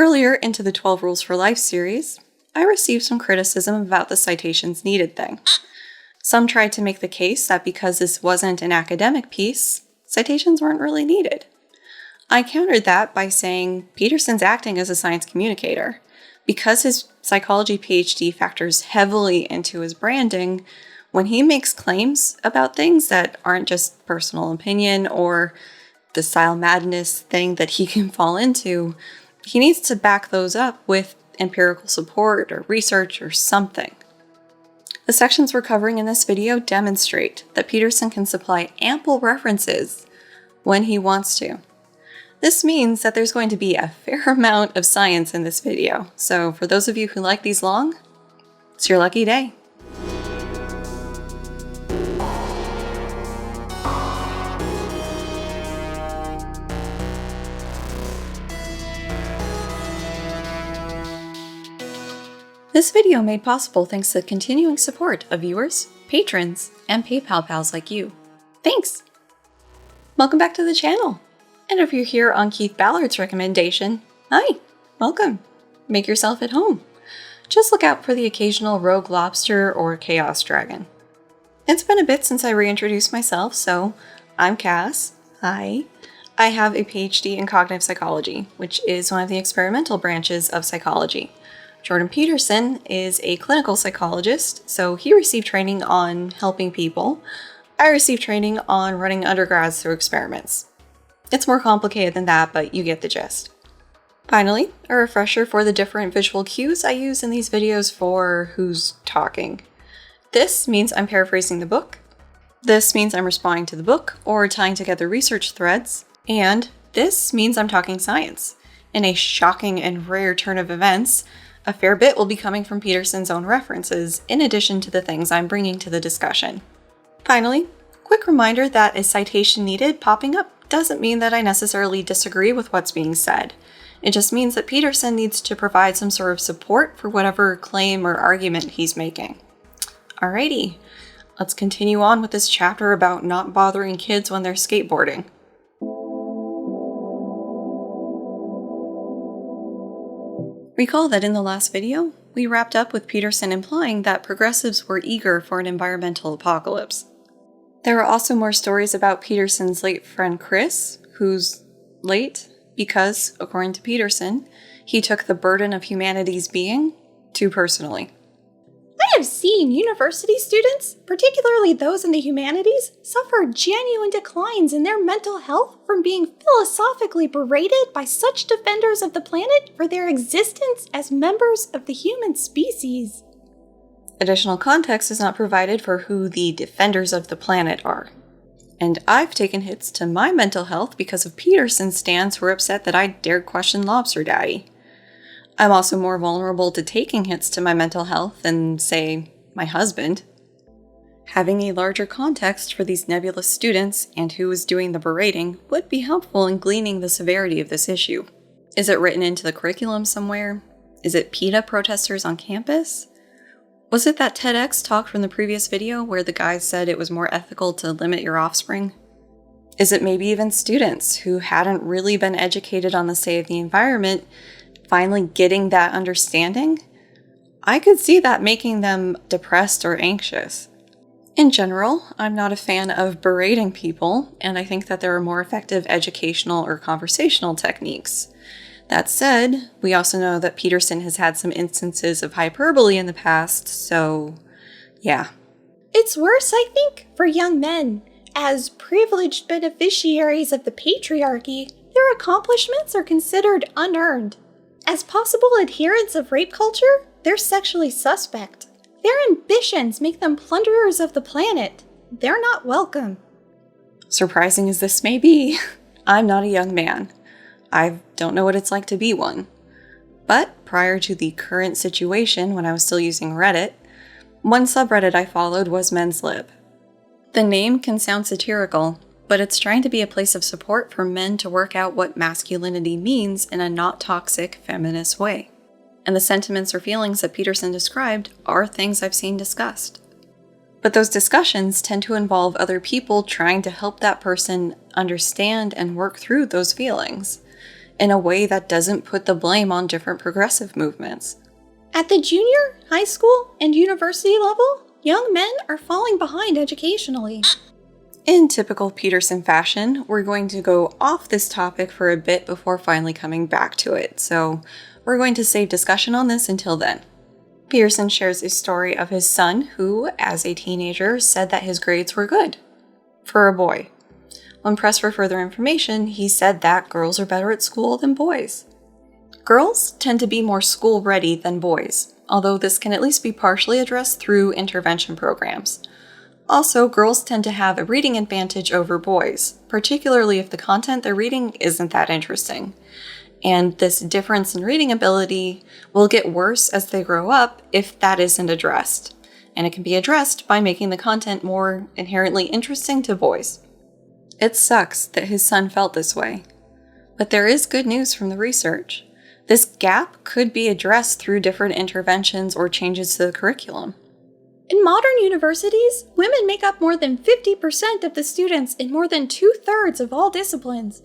Earlier into the 12 Rules for Life series, I received some criticism about the citations needed thing. Some tried to make the case that because this wasn't an academic piece, citations weren't really needed. I countered that by saying Peterson's acting as a science communicator. Because his psychology PhD factors heavily into his branding, when he makes claims about things that aren't just personal opinion or the style madness thing that he can fall into, he needs to back those up with empirical support or research or something. The sections we're covering in this video demonstrate that Peterson can supply ample references when he wants to. This means that there's going to be a fair amount of science in this video, so for those of you who like these long, it's your lucky day. This video made possible thanks to the continuing support of viewers, patrons, and PayPal pals like you. Thanks! Welcome back to the channel! And if you're here on Keith Ballard's recommendation, hi! Welcome! Make yourself at home. Just look out for the occasional rogue lobster or chaos dragon. It's been a bit since I reintroduced myself, so I'm Cass. Hi! I have a PhD in cognitive psychology, which is one of the experimental branches of psychology. Jordan Peterson is a clinical psychologist, so he received training on helping people. I received training on running undergrads through experiments. It's more complicated than that, but you get the gist. Finally, a refresher for the different visual cues I use in these videos for who's talking. This means I'm paraphrasing the book. This means I'm responding to the book or tying together research threads. And this means I'm talking science. In a shocking and rare turn of events, a fair bit will be coming from Peterson's own references, in addition to the things I'm bringing to the discussion. Finally, quick reminder that a citation needed popping up doesn't mean that I necessarily disagree with what's being said. It just means that Peterson needs to provide some sort of support for whatever claim or argument he's making. Alrighty, let's continue on with this chapter about not bothering kids when they're skateboarding. Recall that in the last video, we wrapped up with Peterson implying that progressives were eager for an environmental apocalypse. There are also more stories about Peterson's late friend Chris, who's late because, according to Peterson, he took the burden of humanity's being too personally. I have seen university students, particularly those in the humanities, suffer genuine declines in their mental health from being philosophically berated by such defenders of the planet for their existence as members of the human species. Additional context is not provided for who the defenders of the planet are. And I've taken hits to my mental health because of Peterson's stance who were upset that I dared question Lobster Daddy. I'm also more vulnerable to taking hits to my mental health than, say, my husband. Having a larger context for these nebulous students and who is doing the berating would be helpful in gleaning the severity of this issue. Is it written into the curriculum somewhere? Is it PETA protesters on campus? Was it that TEDx talk from the previous video where the guy said it was more ethical to limit your offspring? Is it maybe even students who hadn't really been educated on the state of the environment finally getting that understanding? I could see that making them depressed or anxious. In general, I'm not a fan of berating people, and I think that there are more effective educational or conversational techniques. That said, we also know that Peterson has had some instances of hyperbole in the past, so yeah. It's worse, I think, for young men. As privileged beneficiaries of the patriarchy, their accomplishments are considered unearned. As possible adherents of rape culture, they're sexually suspect. Their ambitions make them plunderers of the planet. They're not welcome. Surprising as this may be, I'm not a young man. I don't know what it's like to be one. But prior to the current situation, when I was still using Reddit, one subreddit I followed was Men's Lib. The name can sound satirical, but it's trying to be a place of support for men to work out what masculinity means in a not toxic feminist way. And the sentiments or feelings that Peterson described are things I've seen discussed. But those discussions tend to involve other people trying to help that person understand and work through those feelings. in a way that doesn't put the blame on different progressive movements. At the junior, high school, and university level, young men are falling behind educationally. In typical Peterson fashion, we're going to go off this topic for a bit before finally coming back to it, so we're going to save discussion on this until then. Peterson shares a story of his son who, as a teenager, said that his grades were good. For a boy. When pressed for further information, he said that girls are better at school than boys. Girls tend to be more school-ready than boys, although this can at least be partially addressed through intervention programs. Also, girls tend to have a reading advantage over boys, particularly if the content they're reading isn't that interesting. And this difference in reading ability will get worse as they grow up if that isn't addressed. And it can be addressed by making the content more inherently interesting to boys. It sucks that his son felt this way. But there is good news from the research. This gap could be addressed through different interventions or changes to the curriculum. In modern universities, women make up more than 50% of the students in more than 2/3 of all disciplines.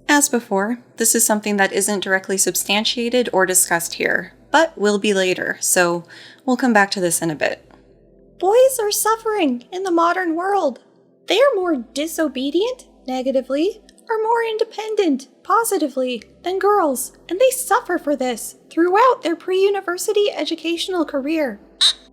As before, this is something that isn't directly substantiated or discussed here, but will be later, so we'll come back to this in a bit. Boys are suffering in the modern world. They are more disobedient, negatively, or more independent, positively, than girls, and they suffer for this throughout their pre-university educational career.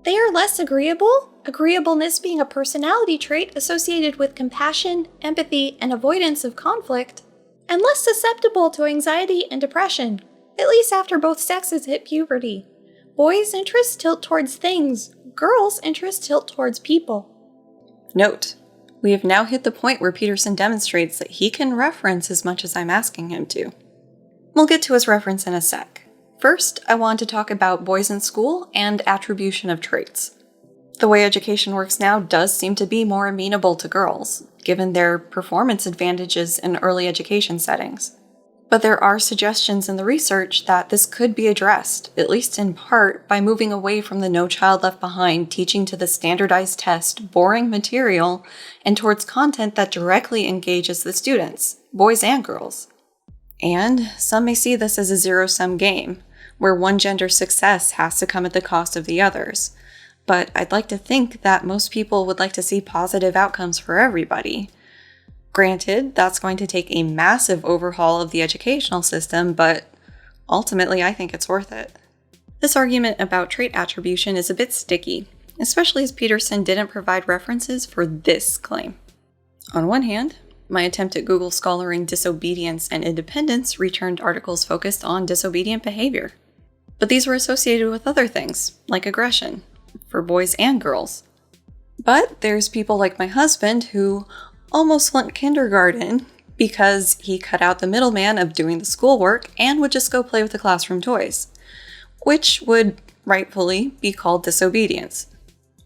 They are less agreeable, agreeableness being a personality trait associated with compassion, empathy, and avoidance of conflict, and less susceptible to anxiety and depression, at least after both sexes hit puberty. Boys' interests tilt towards things, girls' interests tilt towards people. Note, we have now hit the point where Peterson demonstrates that he can reference as much as I'm asking him to. We'll get to his reference in a sec. First, I want to talk about boys in school and attribution of traits. The way education works now does seem to be more amenable to girls, given their performance advantages in early education settings. But there are suggestions in the research that this could be addressed, at least in part, by moving away from the No Child Left Behind teaching to the standardized test, boring material, and towards content that directly engages the students, boys and girls. And some may see this as a zero-sum game, where one gender's success has to come at the cost of the others. But I'd like to think that most people would like to see positive outcomes for everybody. Granted, that's going to take a massive overhaul of the educational system, but ultimately I think it's worth it. This argument about trait attribution is a bit sticky, especially as Peterson didn't provide references for this claim. On one hand, my attempt at Google scholaring disobedience and independence returned articles focused on disobedient behavior. But these were associated with other things, like aggression, for boys and girls. But there's people like my husband who almost flunked kindergarten because he cut out the middleman of doing the schoolwork and would just go play with the classroom toys, which would rightfully be called disobedience.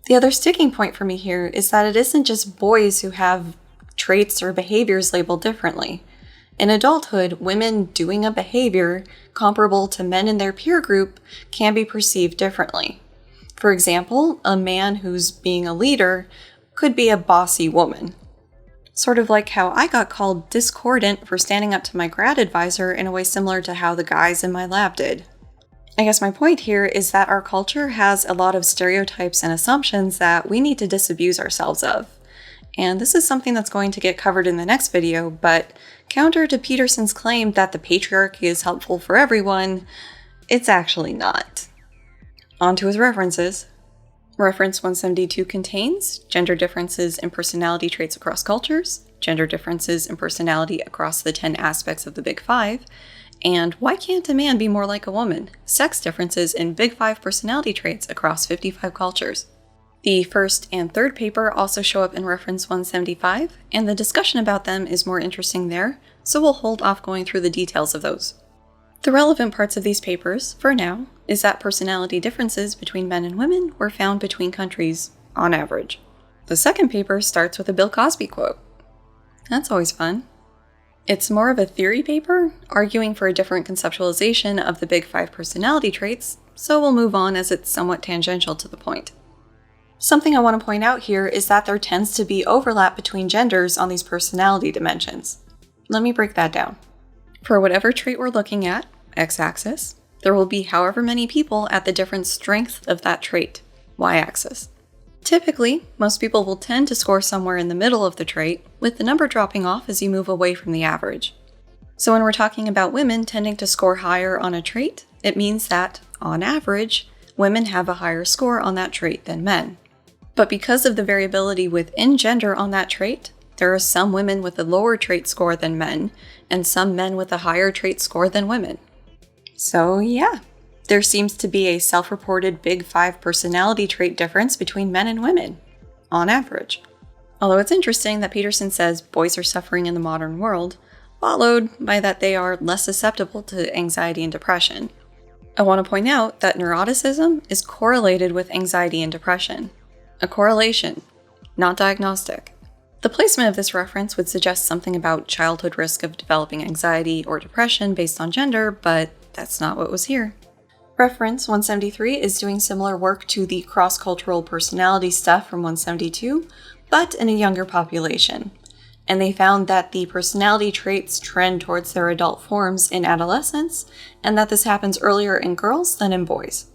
The other sticking point for me here is that it isn't just boys who have traits or behaviors labeled differently. In adulthood, women doing a behavior comparable to men in their peer group can be perceived differently. For example, a man who's being a leader could be a bossy woman. Sort of like how I got called discordant for standing up to my grad advisor in a way similar to how the guys in my lab did. I guess my point here is that our culture has a lot of stereotypes and assumptions that we need to disabuse ourselves of. And this is something that's going to get covered in the next video, but counter to Peterson's claim that the patriarchy is helpful for everyone, it's actually not. On to his references. Reference 172 contains gender differences in personality traits across cultures, gender differences in personality across the 10 aspects of the Big Five, and why can't a man be more like a woman? Sex differences in Big Five personality traits across 55 cultures. The first and third paper also show up in reference 175, and the discussion about them is more interesting there, so we'll hold off going through the details of those. The relevant parts of these papers, for now, is that personality differences between men and women were found between countries, on average. The second paper starts with a Bill Cosby quote. That's always fun. It's more of a theory paper, arguing for a different conceptualization of the Big Five personality traits, so we'll move on as it's somewhat tangential to the point. Something I want to point out here is that there tends to be overlap between genders on these personality dimensions. Let me break that down. For whatever trait we're looking at, x-axis, there will be however many people at the different strength of that trait, y-axis. Typically, most people will tend to score somewhere in the middle of the trait, with the number dropping off as you move away from the average. So when we're talking about women tending to score higher on a trait, it means that, on average, women have a higher score on that trait than men. But because of the variability within gender on that trait, there are some women with a lower trait score than men, and some men with a higher trait score than women. So yeah, there seems to be a self-reported Big 5 personality trait difference between men and women, on average. Although it's interesting that Peterson says boys are suffering in the modern world, followed by that they are less susceptible to anxiety and depression. I want to point out that neuroticism is correlated with anxiety and depression. A correlation, not diagnostic. The placement of this reference would suggest something about childhood risk of developing anxiety or depression based on gender, but that's not what was here. Reference 173 is doing similar work to the cross-cultural personality stuff from 172, but in a younger population. And they found that the personality traits trend towards their adult forms in adolescence, and that this happens earlier in girls than in boys.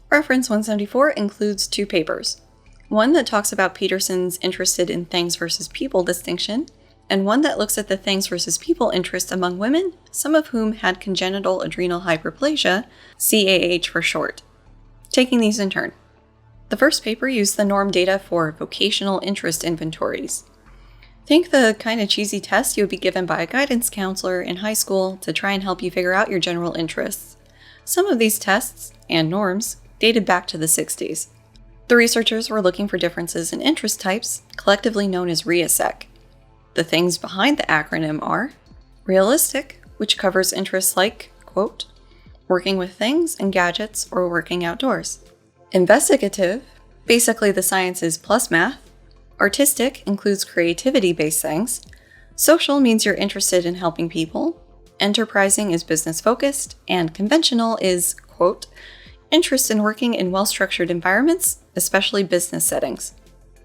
Reference 174 includes 2 papers. One that talks about Peterson's interested in things versus people distinction, and one that looks at the things versus people interest among women, some of whom had congenital adrenal hyperplasia, CAH for short. Taking these in turn. The first paper used the norm data for vocational interest inventories. Think the kind of cheesy test you would be given by a guidance counselor in high school to try and help you figure out your general interests. Some of these tests, and norms, dated back to the 60s. The researchers were looking for differences in interest types, collectively known as REASEC. The things behind the acronym are realistic, which covers interests like, quote, working with things and gadgets or working outdoors. Investigative, basically the sciences plus math. Artistic includes creativity-based things. Social means you're interested in helping people. Enterprising is business-focused. And conventional is, quote, interest in working in well-structured environments, especially business settings.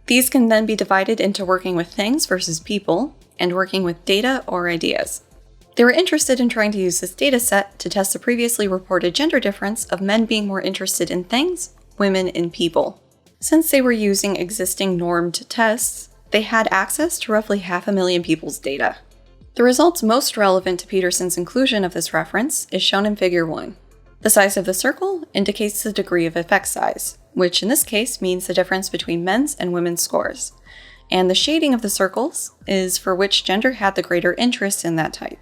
These can then be divided into working with things versus people, and working with data or ideas. They were interested in trying to use this data set to test the previously reported gender difference of men being more interested in things, women in people. Since they were using existing normed tests, they had access to roughly 500,000 people's data. The results most relevant to Peterson's inclusion of this reference is shown in Figure 1. The size of the circle indicates the degree of effect size, which in this case means the difference between men's and women's scores. And the shading of the circles is for which gender had the greater interest in that type.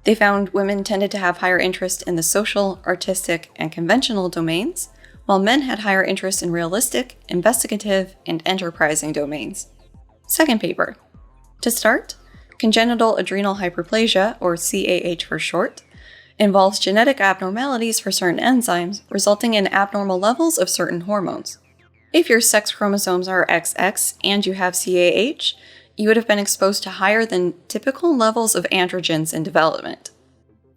They found women tended to have higher interest in the social, artistic, and conventional domains, while men had higher interest in realistic, investigative, and enterprising domains. Second paper. To start, congenital adrenal hyperplasia, or CAH for short, involves genetic abnormalities for certain enzymes, resulting in abnormal levels of certain hormones. If your sex chromosomes are XX and you have CAH, you would have been exposed to higher than typical levels of androgens in development.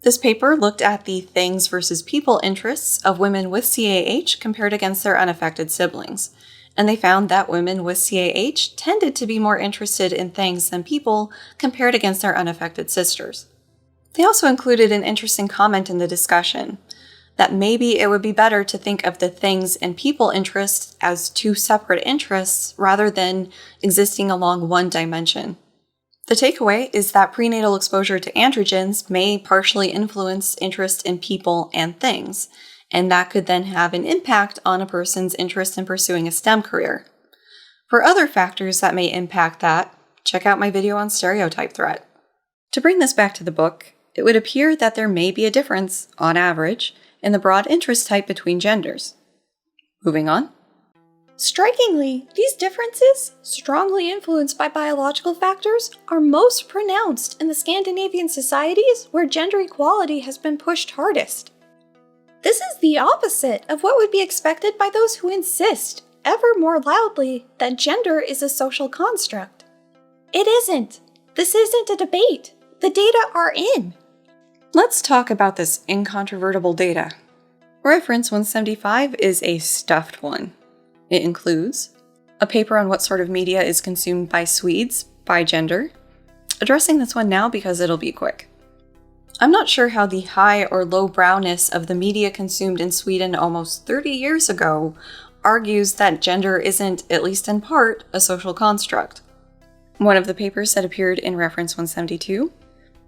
This paper looked at the things versus people interests of women with CAH compared against their unaffected siblings, and they found that women with CAH tended to be more interested in things than people compared against their unaffected sisters. They also included an interesting comment in the discussion, that maybe it would be better to think of the things and people interests as 2 separate interests rather than existing along one dimension. The takeaway is that prenatal exposure to androgens may partially influence interest in people and things, and that could then have an impact on a person's interest in pursuing a STEM career. For other factors that may impact that, check out my video on stereotype threat. To bring this back to the book, it would appear that there may be a difference, on average, in the broad interest type between genders. Moving on. Strikingly, these differences, strongly influenced by biological factors, are most pronounced in the Scandinavian societies where gender equality has been pushed hardest. This is the opposite of what would be expected by those who insist, ever more loudly, that gender is a social construct. It isn't. This isn't a debate. The data are in. Let's talk about this incontrovertible data. Reference 175 is a stuffed one. It includes a paper on what sort of media is consumed by Swedes by gender. Addressing this one now because it'll be quick. I'm not sure how the high or low brownness of the media consumed in Sweden almost 30 years ago argues that gender isn't, at least in part, a social construct. One of the papers that appeared in Reference 172,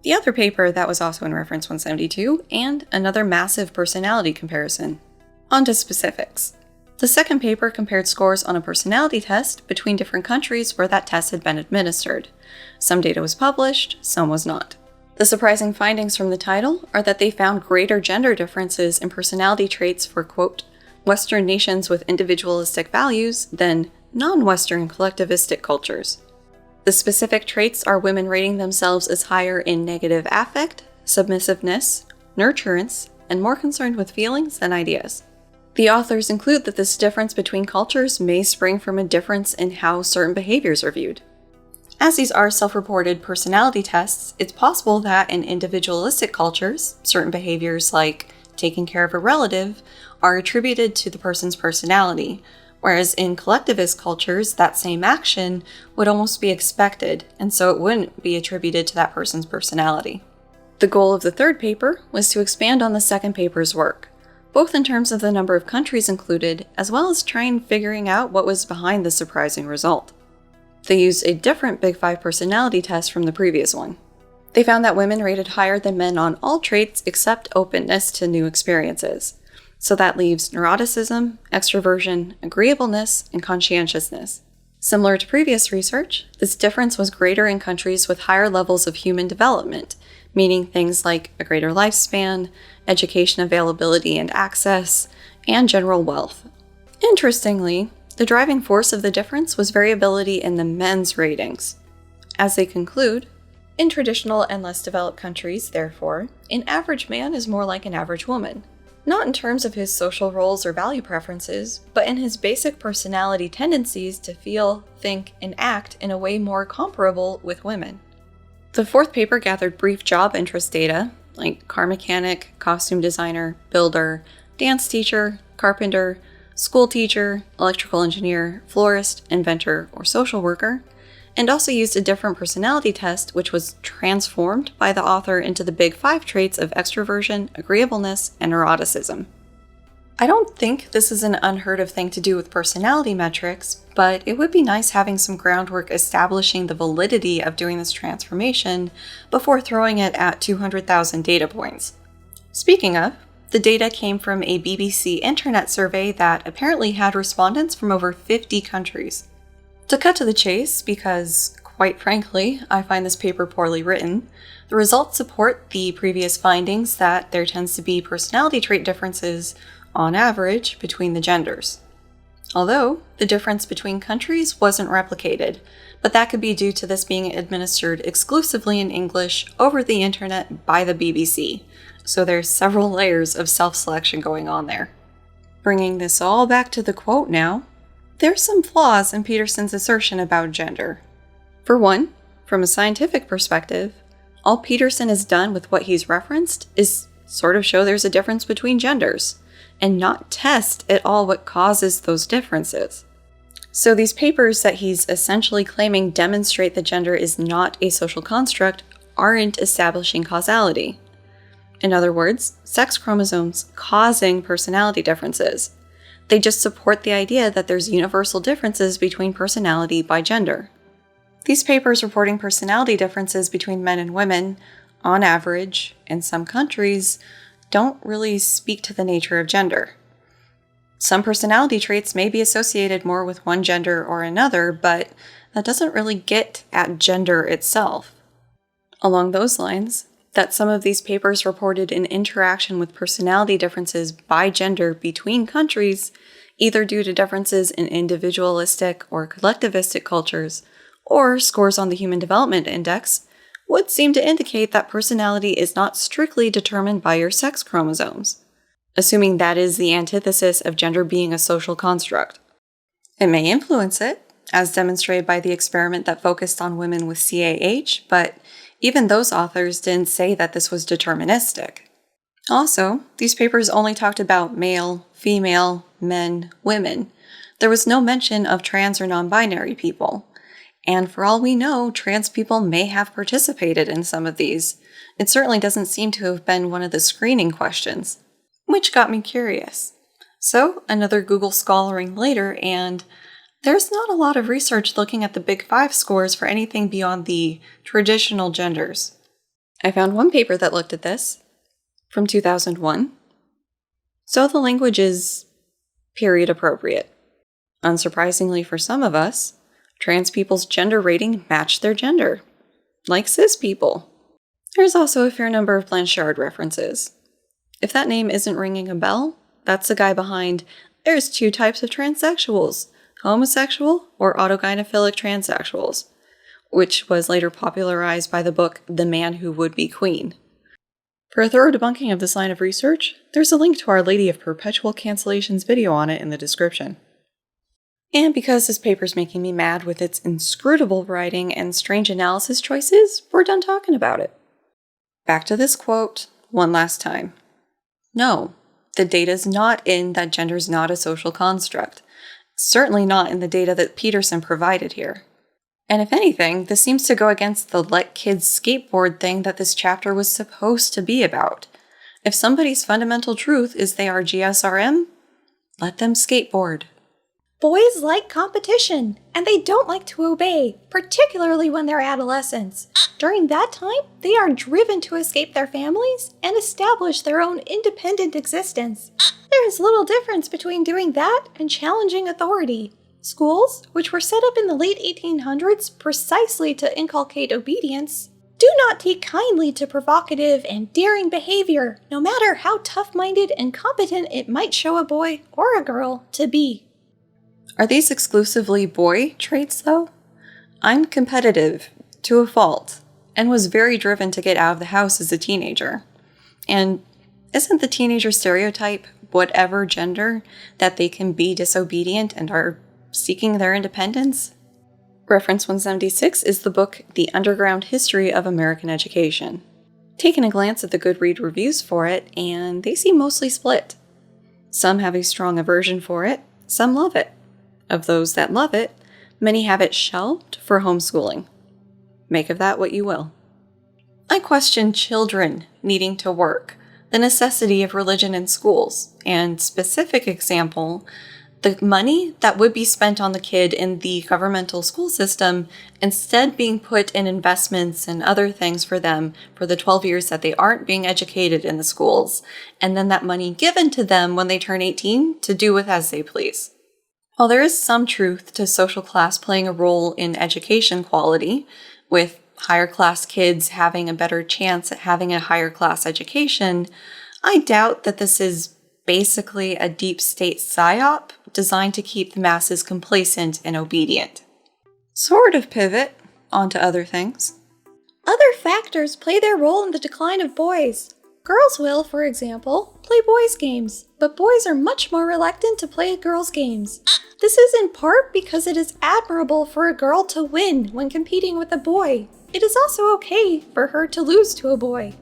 the other paper that was also in Reference 172, and another massive personality comparison. On to specifics. The second paper compared scores on a personality test between different countries where that test had been administered. Some data was published, some was not. The surprising findings from the title are that they found greater gender differences in personality traits for, quote, Western nations with individualistic values than non-Western collectivistic cultures. The specific traits are women rating themselves as higher in negative affect, submissiveness, nurturance, and more concerned with feelings than ideas. The authors include that this difference between cultures may spring from a difference in how certain behaviors are viewed. As these are self-reported personality tests, it's possible that in individualistic cultures, certain behaviors like taking care of a relative are attributed to the person's personality, whereas in collectivist cultures, that same action would almost be expected, and so it wouldn't be attributed to that person's personality. The goal of the third paper was to expand on the second paper's work, both in terms of the number of countries included, as well as trying figuring out what was behind the surprising result. They used a different Big Five personality test from the previous one. They found that women rated higher than men on all traits except openness to new experiences. So that leaves neuroticism, extroversion, agreeableness, and conscientiousness. Similar to previous research, this difference was greater in countries with higher levels of human development, meaning things like a greater lifespan, education availability and access, and general wealth. Interestingly, the driving force of the difference was variability in the men's ratings. As they conclude, in traditional and less developed countries, therefore, an average man is more like an average woman, not in terms of his social roles or value preferences, but in his basic personality tendencies to feel, think, and act in a way more comparable with women. The fourth paper gathered brief job interest data, like car mechanic, costume designer, builder, dance teacher, carpenter, school teacher, electrical engineer, florist, inventor, or social worker, and also used a different personality test which was transformed by the author into the Big Five traits of extroversion, agreeableness, and neuroticism. I don't think this is an unheard of thing to do with personality metrics, but it would be nice having some groundwork establishing the validity of doing this transformation before throwing it at 200,000 data points. Speaking of, the data came from a BBC internet survey that apparently had respondents from over 50 countries. To cut to the chase, because, quite frankly, I find this paper poorly written, the results support the previous findings that there tends to be personality trait differences, on average, between the genders. Although, the difference between countries wasn't replicated, but that could be due to this being administered exclusively in English over the internet by the BBC, so there's several layers of self-selection going on there. Bringing this all back to the quote now, there's some flaws in Peterson's assertion about gender. For one, from a scientific perspective, all Peterson has done with what he's referenced is sort of show there's a difference between genders, and not test at all what causes those differences. So these papers that he's essentially claiming demonstrate that gender is not a social construct aren't establishing causality. In other words, sex chromosomes causing personality differences. They just support the idea that there's universal differences between personality by gender. These papers reporting personality differences between men and women, on average, in some countries, don't really speak to the nature of gender. Some personality traits may be associated more with one gender or another, but that doesn't really get at gender itself. Along those lines, that some of these papers reported an interaction with personality differences by gender between countries, either due to differences in individualistic or collectivistic cultures, or scores on the Human Development Index, would seem to indicate that personality is not strictly determined by your sex chromosomes, assuming that is the antithesis of gender being a social construct. It may influence it, as demonstrated by the experiment that focused on women with CAH, but even those authors didn't say that this was deterministic. Also, these papers only talked about male, female, men, women. There was no mention of trans or non-binary people. And for all we know, trans people may have participated in some of these, It certainly doesn't seem to have been one of the screening questions, which got me curious. So, another Google scholaring later, and there's not a lot of research looking at the Big Five scores for anything beyond the traditional genders. I found one paper that looked at this, from 2001. So the language is period appropriate. Unsurprisingly for some of us, trans people's gender rating matched their gender, like cis people. There's also a fair number of Blanchard references. If that name isn't ringing a bell, that's the guy behind "There's two types of transsexuals, homosexual or autogynephilic transsexuals," which was later popularized by the book The Man Who Would Be Queen. For a thorough debunking of this line of research, there's a link to Our Lady of Perpetual Cancellation's video on it in the description. And because this paper's making me mad with its inscrutable writing and strange analysis choices, we're done talking about it. Back to this quote, one last time. No, the data's not in that gender's not a social construct. Certainly not in the data that Peterson provided here. And if anything, this seems to go against the let kids skateboard thing that this chapter was supposed to be about. If somebody's fundamental truth is they are GSRM, let them skateboard. Boys like competition, and they don't like to obey, particularly when they're adolescents. During that time, they are driven to escape their families and establish their own independent existence. There is little difference between doing that and challenging authority. Schools, which were set up in the late 1800s precisely to inculcate obedience, do not take kindly to provocative and daring behavior, no matter how tough-minded and competent it might show a boy or a girl to be. Are these exclusively boy traits, though? I'm competitive, to a fault, and was very driven to get out of the house as a teenager. And isn't the teenager stereotype, whatever gender, that they can be disobedient and are seeking their independence? Reference 176 is the book The Underground History of American Education. Taking a glance at the Goodreads reviews for it, and they seem mostly split. Some have a strong aversion for it, some love it. Of those that love it, many have it shelved for homeschooling. Make of that what you will. I question children needing to work, the necessity of religion in schools, and specific example, the money that would be spent on the kid in the governmental school system instead being put in investments and other things for them for the 12 years that they aren't being educated in the schools, and then that money given to them when they turn 18 to do with as they please. While there is some truth to social class playing a role in education quality, with higher class kids having a better chance at having a higher class education, I doubt that this is basically a deep state psyop designed to keep the masses complacent and obedient. Sort of pivot onto other things. Other factors play their role in the decline of boys. Girls will, for example, play boys' games, but boys are much more reluctant to play girls' games. This is in part because it is admirable for a girl to win when competing with a boy. It is also okay for her to lose to a boy.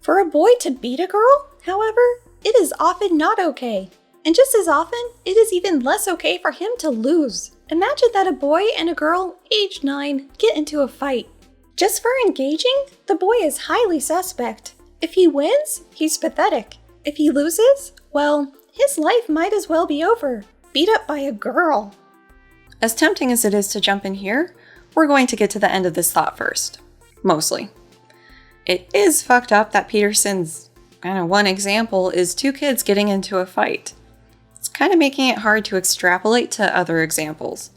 For a boy to beat a girl, however, it is often not okay. And just as often, it is even less okay for him to lose. Imagine that a boy and a girl, age 9, get into a fight. Just for engaging, the boy is highly suspect. If he wins, he's pathetic. If he loses, well, his life might as well be over. Beat up by a girl. As tempting as it is to jump in here, we're going to get to the end of this thought first. Mostly. It is fucked up that Peterson's one example is two kids getting into a fight. It's kind of making it hard to extrapolate to other examples.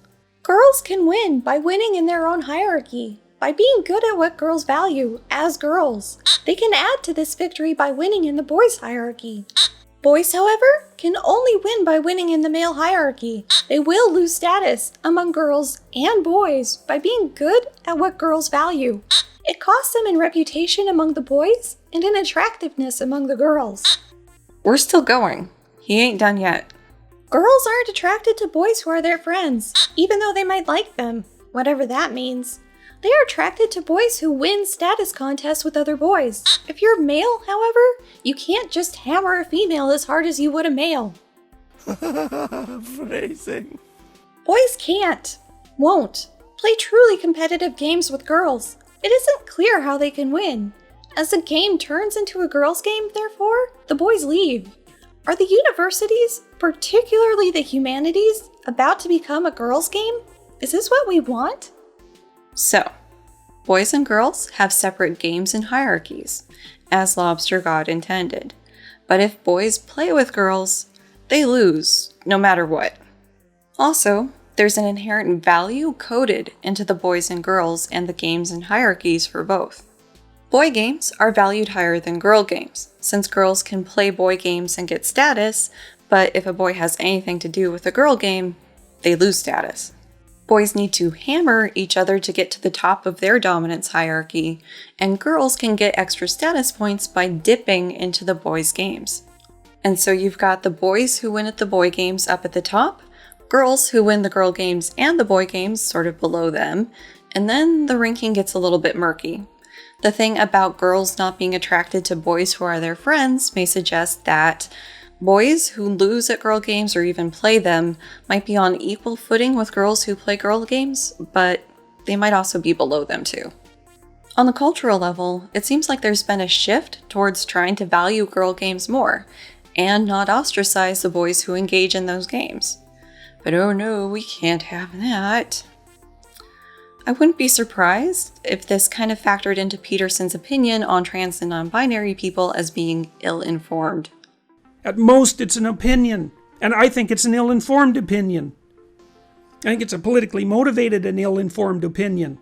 Girls can win by winning in their own hierarchy, by being good at what girls value as girls. They can add to this victory by winning in the boys' hierarchy. Boys, however, can only win by winning in the male hierarchy. They will lose status among girls and boys by being good at what girls value. It costs them in reputation among the boys and in attractiveness among the girls. We're still going. He ain't done yet. Girls aren't attracted to boys who are their friends, even though they might like them, whatever that means. They are attracted to boys who win status contests with other boys. If you're male, however, you can't just hammer a female as hard as you would a male. Phrasing. Boys can't, won't, play truly competitive games with girls. It isn't clear how they can win. As the game turns into a girls' game, therefore, the boys leave. Are the universities, particularly the humanities, about to become a girls' game? Is this what we want? So, boys and girls have separate games and hierarchies, as Lobster God intended. But if boys play with girls, they lose, no matter what. Also, there's an inherent value coded into the boys and girls and the games and hierarchies for both. Boy games are valued higher than girl games, since girls can play boy games and get status, but if a boy has anything to do with a girl game, they lose status. Boys need to hammer each other to get to the top of their dominance hierarchy, and girls can get extra status points by dipping into the boys' games. And so you've got the boys who win at the boy games up at the top, girls who win the girl games and the boy games sort of below them, and then the ranking gets a little bit murky. The thing about girls not being attracted to boys who are their friends may suggest that boys who lose at girl games or even play them might be on equal footing with girls who play girl games, but they might also be below them too. On the cultural level, it seems like there's been a shift towards trying to value girl games more, and not ostracize the boys who engage in those games. But oh no, we can't have that. I wouldn't be surprised if this kind of factored into Peterson's opinion on trans and non-binary people as being ill-informed. At most, it's an opinion, and I think it's an ill-informed opinion. I think it's a politically motivated and ill-informed opinion.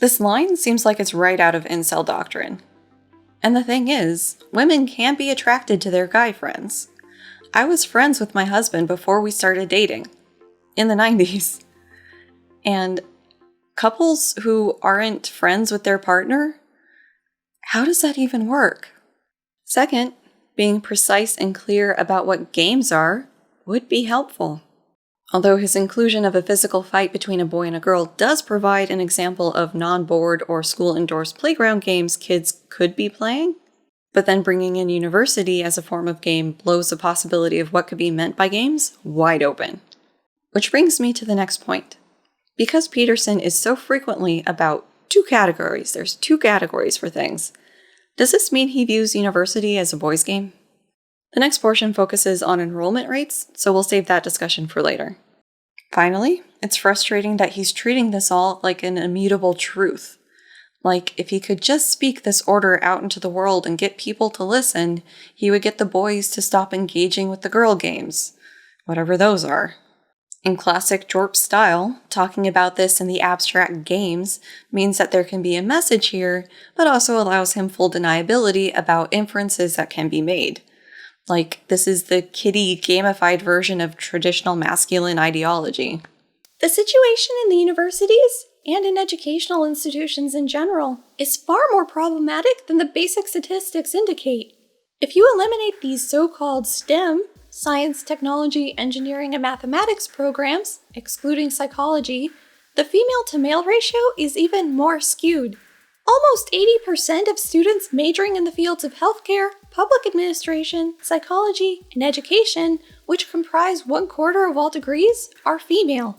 This line seems like it's right out of incel doctrine. And the thing is, women can be attracted to their guy friends. I was friends with my husband before we started dating, in the 90s. And couples who aren't friends with their partner, how does that even work? Second, being precise and clear about what games are would be helpful. Although his inclusion of a physical fight between a boy and a girl does provide an example of non-board or school-endorsed playground games kids could be playing, but then bringing in university as a form of game blows the possibility of what could be meant by games wide open. Which brings me to the next point. Because Peterson is so frequently about there's two categories for things. Does this mean he views university as a boys' game? The next portion focuses on enrollment rates, so we'll save that discussion for later. Finally, it's frustrating that he's treating this all like an immutable truth. Like, if he could just speak this order out into the world and get people to listen, he would get the boys to stop engaging with the girl games, whatever those are. In classic Jorp style, talking about this in the abstract games means that there can be a message here, but also allows him full deniability about inferences that can be made. Like, this is the kiddie gamified version of traditional masculine ideology. The situation in the universities, and in educational institutions in general, is far more problematic than the basic statistics indicate. If you eliminate these so-called STEM, science, technology, engineering, and mathematics programs, excluding psychology, the female-to-male ratio is even more skewed. Almost 80% of students majoring in the fields of healthcare, public administration, psychology, and education, which comprise 1/4 of all degrees, are female.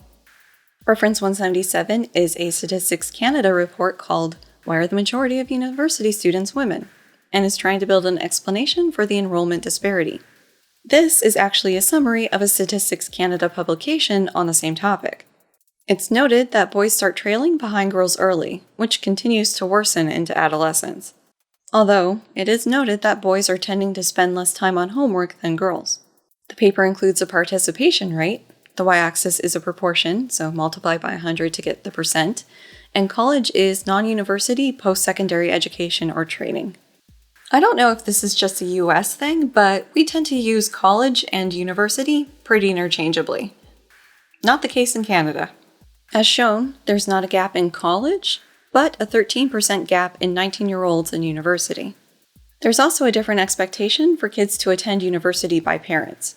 Reference 177 is a Statistics Canada report called Why Are the Majority of University Students Women? And is trying to build an explanation for the enrollment disparity. This is actually a summary of a Statistics Canada publication on the same topic. It's noted that boys start trailing behind girls early, which continues to worsen into adolescence. Although, it is noted that boys are tending to spend less time on homework than girls. The paper includes a participation rate. The y-axis is a proportion, so multiply by 100 to get the percent, and college is non-university post-secondary education or training. I don't know if this is just a US thing, but we tend to use college and university pretty interchangeably. Not the case in Canada. As shown, there's not a gap in college, but a 13% gap in 19-year-olds in university. There's also a different expectation for kids to attend university by parents.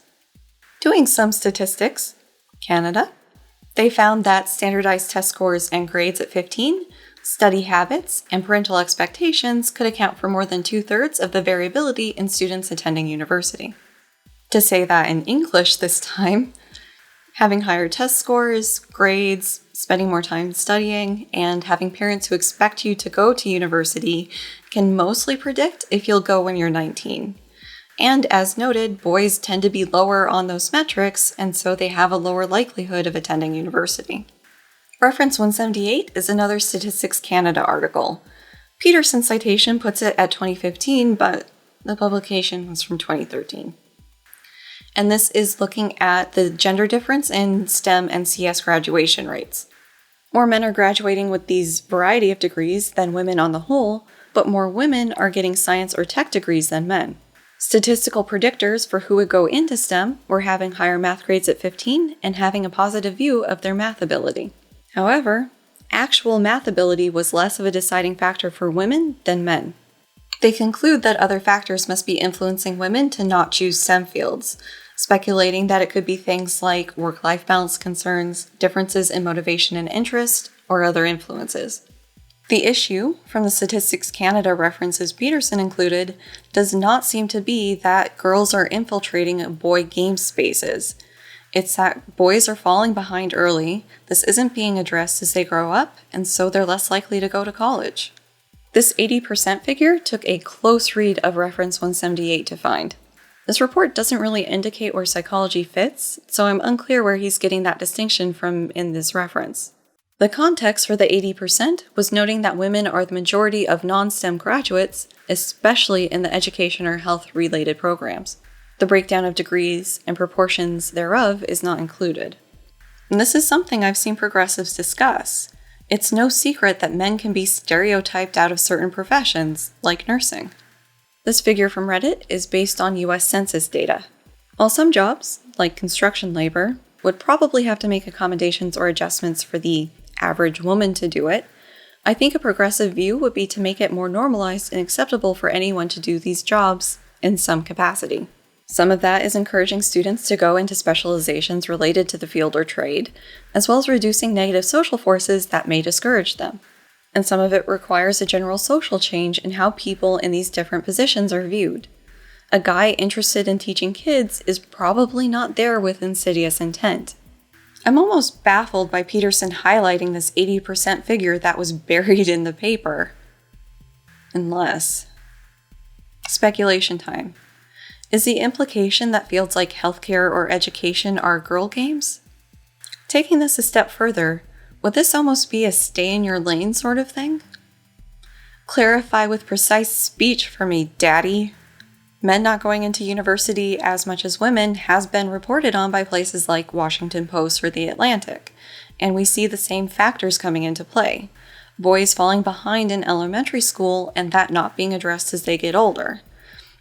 Doing some statistics, Canada, they found that standardized test scores and grades at 15, study habits, and parental expectations could account for more than 2/3 of the variability in students attending university. To say that in English this time, having higher test scores, grades, spending more time studying, and having parents who expect you to go to university can mostly predict if you'll go when you're 19. And as noted, boys tend to be lower on those metrics, and so they have a lower likelihood of attending university. Reference 178 is another Statistics Canada article. Peterson's citation puts it at 2015, but the publication was from 2013. And this is looking at the gender difference in STEM and CS graduation rates. More men are graduating with these variety of degrees than women on the whole, but more women are getting science or tech degrees than men. Statistical predictors for who would go into STEM were having higher math grades at 15 and having a positive view of their math ability. However, actual math ability was less of a deciding factor for women than men. They conclude that other factors must be influencing women to not choose STEM fields, speculating that it could be things like work-life balance concerns, differences in motivation and interest, or other influences. The issue, from the Statistics Canada references Peterson included, does not seem to be that girls are infiltrating boy game spaces. It's that boys are falling behind early, this isn't being addressed as they grow up, and so they're less likely to go to college. This 80% figure took a close read of reference 178 to find. This report doesn't really indicate where psychology fits, so I'm unclear where he's getting that distinction from in this reference. The context for the 80% was noting that women are the majority of non-STEM graduates, especially in the education or health-related programs. The breakdown of degrees and proportions thereof is not included. And this is something I've seen progressives discuss. It's no secret that men can be stereotyped out of certain professions, like nursing. This figure from Reddit is based on US Census data. While some jobs, like construction labor, would probably have to make accommodations or adjustments for the average woman to do it, I think a progressive view would be to make it more normalized and acceptable for anyone to do these jobs in some capacity. Some of that is encouraging students to go into specializations related to the field or trade, as well as reducing negative social forces that may discourage them. And some of it requires a general social change in how people in these different positions are viewed. A guy interested in teaching kids is probably not there with insidious intent. I'm almost baffled by Peterson highlighting this 80% figure that was buried in the paper. Unless... Speculation time. Is the implication that fields like healthcare or education are girl games? Taking this a step further, would this almost be a stay-in-your-lane sort of thing? Clarify with precise speech for me, daddy. Men not going into university as much as women has been reported on by places like Washington Post or The Atlantic, and we see the same factors coming into play. Boys falling behind in elementary school and that not being addressed as they get older.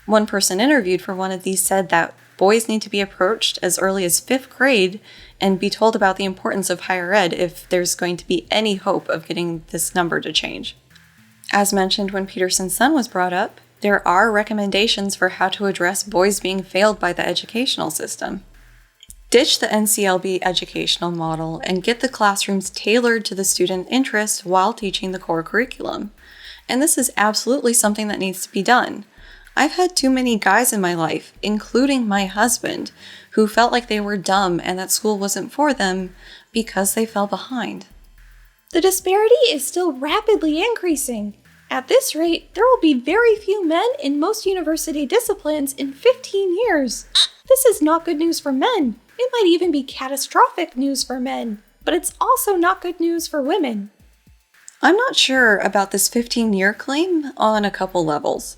One person interviewed for one of these said that boys need to be approached as early as 5th grade and be told about the importance of higher ed if there's going to be any hope of getting this number to change. As mentioned when Peterson's son was brought up, there are recommendations for how to address boys being failed by the educational system. Ditch the NCLB educational model and get the classrooms tailored to the student interest while teaching the core curriculum. And this is absolutely something that needs to be done. I've had too many guys in my life, including my husband, who felt like they were dumb and that school wasn't for them because they fell behind. The disparity is still rapidly increasing. At this rate, there will be very few men in most university disciplines in 15 years. This is not good news for men. It might even be catastrophic news for men, but it's also not good news for women. I'm not sure about this 15-year claim on a couple levels.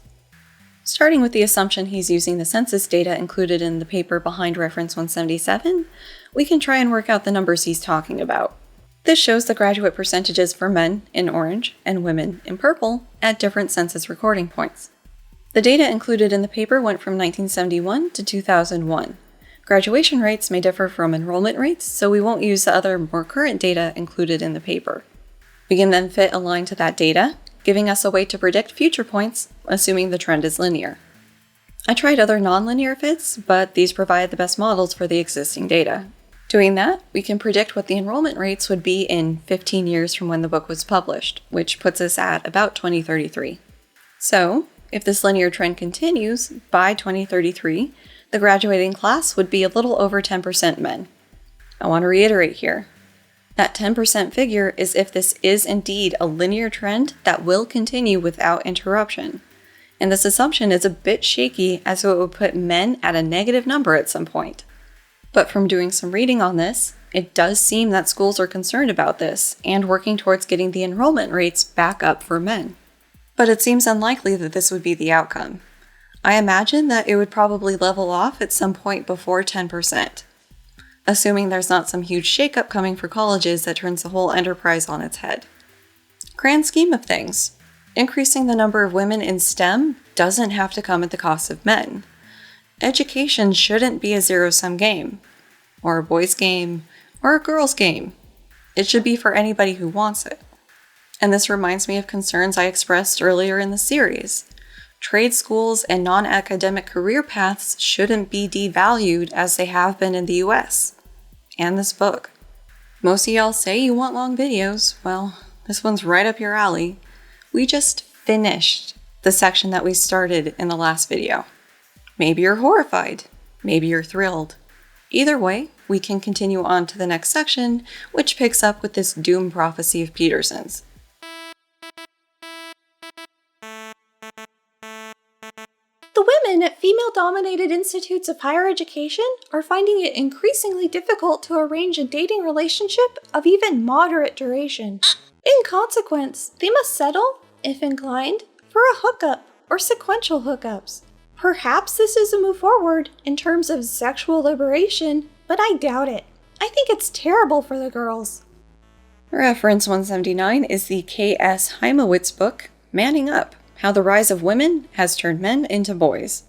Starting with the assumption he's using the census data included in the paper behind reference 177, we can try and work out the numbers he's talking about. This shows the graduate percentages for men in orange and women in purple at different census recording points. The data included in the paper went from 1971 to 2001. Graduation rates may differ from enrollment rates, so we won't use the other more current data included in the paper. We can then fit a line to that data, giving us a way to predict future points, assuming the trend is linear. I tried other nonlinear fits, but these provide the best models for the existing data. Doing that, we can predict what the enrollment rates would be in 15 years from when the book was published, which puts us at about 2033. So, if this linear trend continues, by 2033, the graduating class would be a little over 10% men. I want to reiterate here. That 10% figure is if this is indeed a linear trend that will continue without interruption. And this assumption is a bit shaky, as it would put men at a negative number at some point. But from doing some reading on this, it does seem that schools are concerned about this and working towards getting the enrollment rates back up for men. But it seems unlikely that this would be the outcome. I imagine that it would probably level off at some point before 10%, assuming there's not some huge shakeup coming for colleges that turns the whole enterprise on its head. Grand scheme of things, increasing the number of women in STEM doesn't have to come at the cost of men. Education shouldn't be a zero-sum game, or a boys' game, or a girls' game. It should be for anybody who wants it. And this reminds me of concerns I expressed earlier in the series. Trade schools and non-academic career paths shouldn't be devalued as they have been in the US. And this book. Most of y'all say you want long videos. Well, this one's right up your alley. We just finished the section that we started in the last video. Maybe you're horrified. Maybe you're thrilled. Either way, we can continue on to the next section, which picks up with this doom prophecy of Peterson's. The women at female-dominated institutes of higher education are finding it increasingly difficult to arrange a dating relationship of even moderate duration. In consequence, they must settle, if inclined, for a hookup or sequential hookups. Perhaps this is a move forward in terms of sexual liberation, but I doubt it. I think it's terrible for the girls. Reference 179 is the K.S. Heimowitz book, Manning Up: How the Rise of Women Has Turned Men into Boys.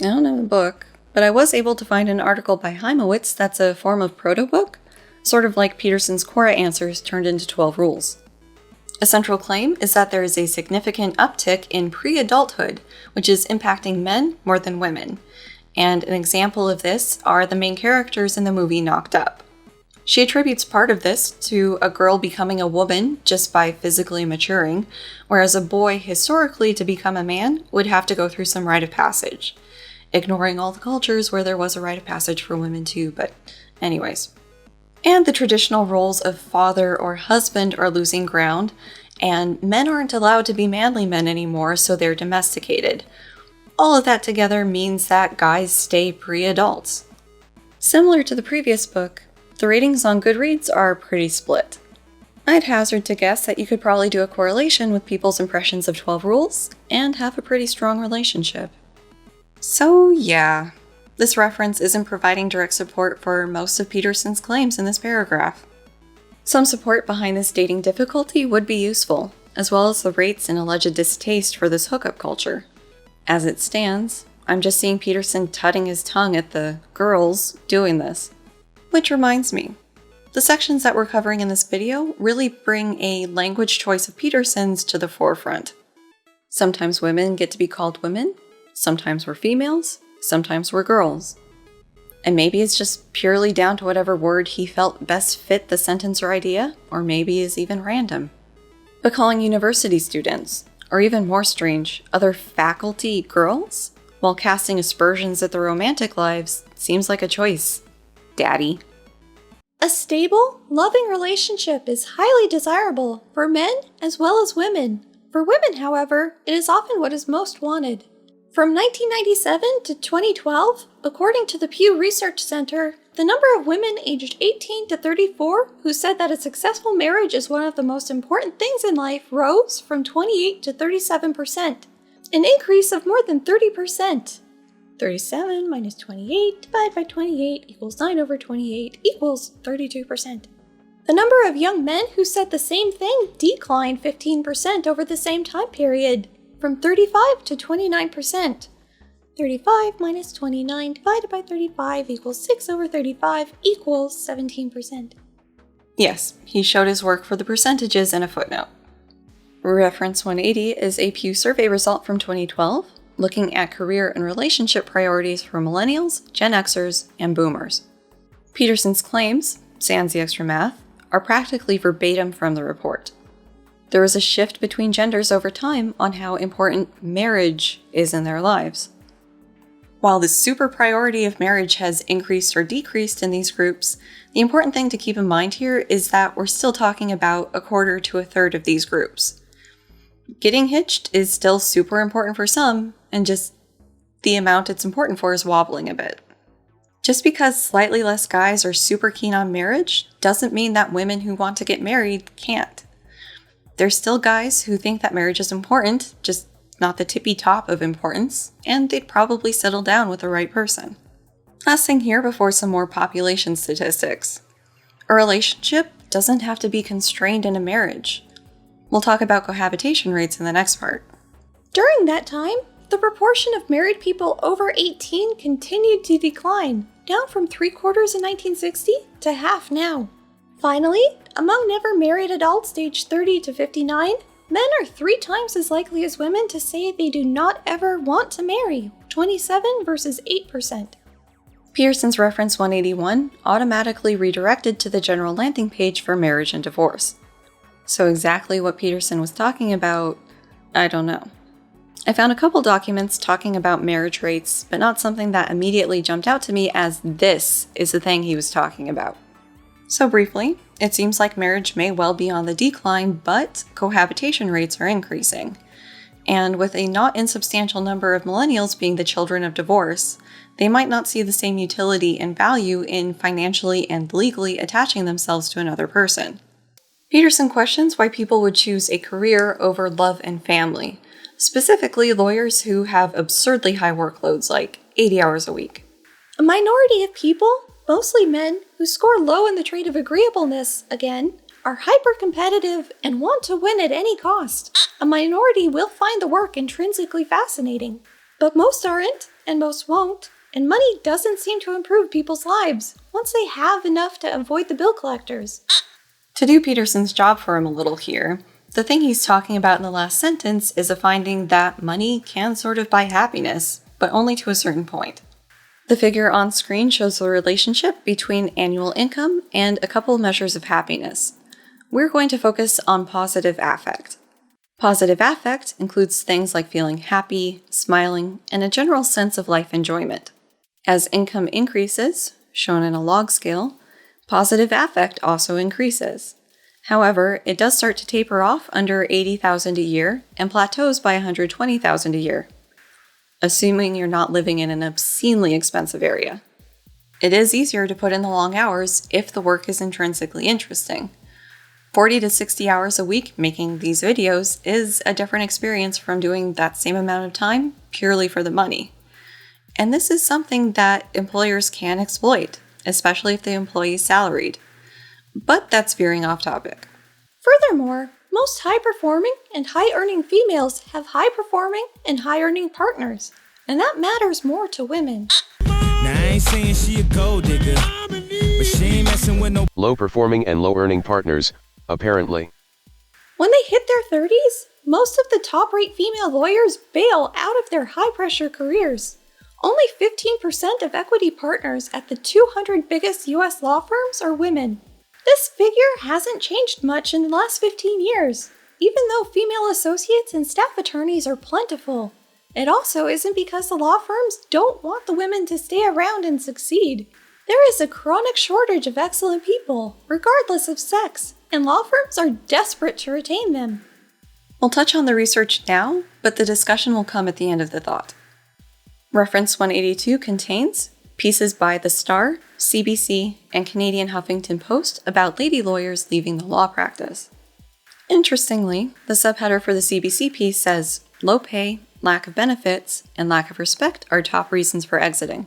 I don't know the book, but I was able to find an article by Heimowitz that's a form of proto-book, sort of like Peterson's Quora answers turned into 12 rules. A central claim is that there is a significant uptick in pre-adulthood, which is impacting men more than women. And an example of this are the main characters in the movie Knocked Up. She attributes part of this to a girl becoming a woman just by physically maturing, whereas a boy historically to become a man would have to go through some rite of passage. Ignoring all the cultures where there was a rite of passage for women too, but anyways. And the traditional roles of father or husband are losing ground, and men aren't allowed to be manly men anymore, so they're domesticated. All of that together means that guys stay pre-adults. Similar to the previous book, the ratings on Goodreads are pretty split. I'd hazard to guess that you could probably do a correlation with people's impressions of 12 Rules and have a pretty strong relationship. So yeah. This reference isn't providing direct support for most of Peterson's claims in this paragraph. Some support behind this dating difficulty would be useful, as well as the rates and alleged distaste for this hookup culture. As it stands, I'm just seeing Peterson tutting his tongue at the girls doing this. Which reminds me, the sections that we're covering in this video really bring a language choice of Peterson's to the forefront. Sometimes women get to be called women, sometimes we're females, sometimes we're girls. And maybe it's just purely down to whatever word he felt best fit the sentence or idea, or maybe is even random. But calling university students, or even more strange, other faculty girls, while casting aspersions at their romantic lives, seems like a choice. Daddy. A stable, loving relationship is highly desirable for men as well as women. For women, however, it is often what is most wanted. From 1997 to 2012, according to the Pew Research Center, the number of women aged 18 to 34 who said that a successful marriage is one of the most important things in life rose from 28 to 37%, an increase of more than 30%. 37 minus 28 divided by 28 equals 9 over 28 equals 32%. The number of young men who said the same thing declined 15% over the same time period, from 35 to 29%. 35 minus 29 divided by 35 equals 6 over 35 equals 17%. Yes, he showed his work for the percentages in a footnote. Reference 180 is a Pew survey result from 2012, looking at career and relationship priorities for millennials, Gen Xers, and boomers. Peterson's claims, sans the extra math, are practically verbatim from the report. There is a shift between genders over time on how important marriage is in their lives. While the super priority of marriage has increased or decreased in these groups, the important thing to keep in mind here is that we're still talking about a quarter to a third of these groups. Getting hitched is still super important for some, and just the amount it's important for is wobbling a bit. Just because slightly less guys are super keen on marriage doesn't mean that women who want to get married can't. There's still guys who think that marriage is important, just not the tippy top of importance, and they'd probably settle down with the right person. Last thing here before some more population statistics. A relationship doesn't have to be constrained in a marriage. We'll talk about cohabitation rates in the next part. During that time, the proportion of married people over 18 continued to decline, down from 3/4 in 1960 to half now. Finally, among never married adults aged 30 to 59, men are 3 times as likely as women to say they do not ever want to marry, 27 versus 8%. Peterson's reference 181 automatically redirected to the general landing page for marriage and divorce. So exactly what Peterson was talking about, I don't know. I found a couple documents talking about marriage rates, but not something that immediately jumped out to me as this is the thing he was talking about. So briefly, it seems like marriage may well be on the decline, but cohabitation rates are increasing. And with a not insubstantial number of millennials being the children of divorce, they might not see the same utility and value in financially and legally attaching themselves to another person. Peterson questions why people would choose a career over love and family, specifically lawyers who have absurdly high workloads like 80 hours a week. A minority of people, mostly men, who score low in the trait of agreeableness, again, are hyper-competitive and want to win at any cost. A minority will find the work intrinsically fascinating, but most aren't, and most won't, and money doesn't seem to improve people's lives once they have enough to avoid the bill collectors. To do Peterson's job for him a little here, the thing he's talking about in the last sentence is a finding that money can sort of buy happiness, but only to a certain point. The figure on screen shows the relationship between annual income and a couple measures of happiness. We're going to focus on positive affect. Positive affect includes things like feeling happy, smiling, and a general sense of life enjoyment. As income increases, shown in a log scale, positive affect also increases. However, it does start to taper off under $80,000 a year and plateaus by $120,000 a year, assuming you're not living in an obscenely expensive area. It is easier to put in the long hours if the work is intrinsically interesting. 40 to 60 hours a week making these videos is a different experience from doing that same amount of time purely for the money. And this is something that employers can exploit, especially if the employee is salaried. But that's veering off topic. Furthermore, most high-performing and high-earning females have high-performing and high-earning partners, and that matters more to women. Now I ain't saying she a gold digger, but she ain't messing with no low-performing and low-earning partners, apparently. When they hit their 30s, most of the top-rate female lawyers bail out of their high-pressure careers. Only 15% of equity partners at the 200 biggest U.S. law firms are women. This figure hasn't changed much in the last 15 years, even though female associates and staff attorneys are plentiful. It also isn't because the law firms don't want the women to stay around and succeed. There is a chronic shortage of excellent people, regardless of sex, and law firms are desperate to retain them. We'll touch on the research now, but the discussion will come at the end of the thought. Reference 182 contains pieces by The Star, CBC, and Canadian Huffington Post about lady lawyers leaving the law practice. Interestingly, the subheader for the CBC piece says, low pay, lack of benefits, and lack of respect are top reasons for exiting.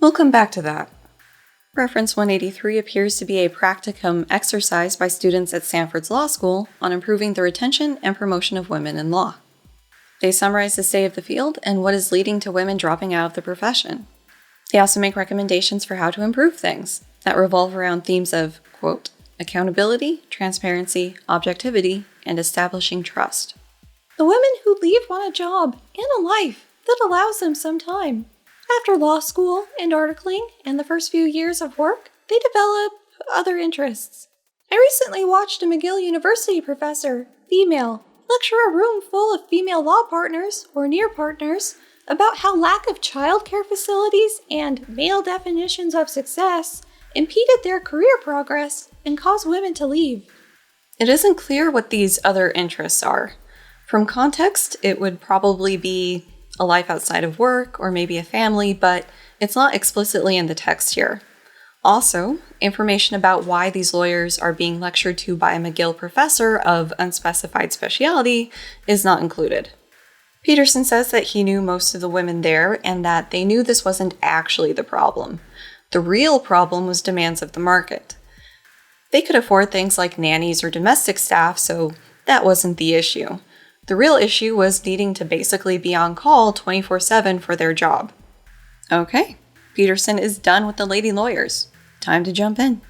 We'll come back to that. Reference 183 appears to be a practicum exercise by students at Stanford's law school on improving the retention and promotion of women in law. They summarize the state of the field and what is leading to women dropping out of the profession. They also make recommendations for how to improve things that revolve around themes of, quote, accountability, transparency, objectivity, and establishing trust. The women who leave want a job and a life that allows them some time. After law school and articling and the first few years of work, they develop other interests. I recently watched a McGill University professor, female, lecture a room full of female law partners, or near partners, about how lack of childcare facilities and male definitions of success impeded their career progress and caused women to leave. It isn't clear what these other interests are. From context, it would probably be a life outside of work or maybe a family, but it's not explicitly in the text here. Also, information about why these lawyers are being lectured to by a McGill professor of unspecified speciality is not included. Peterson says that he knew most of the women there and that they knew this wasn't actually the problem. The real problem was demands of the market. They could afford things like nannies or domestic staff, so that wasn't the issue. The real issue was needing to basically be on call 24/7 for their job. Okay, Peterson is done with the lady lawyers. Time to jump in.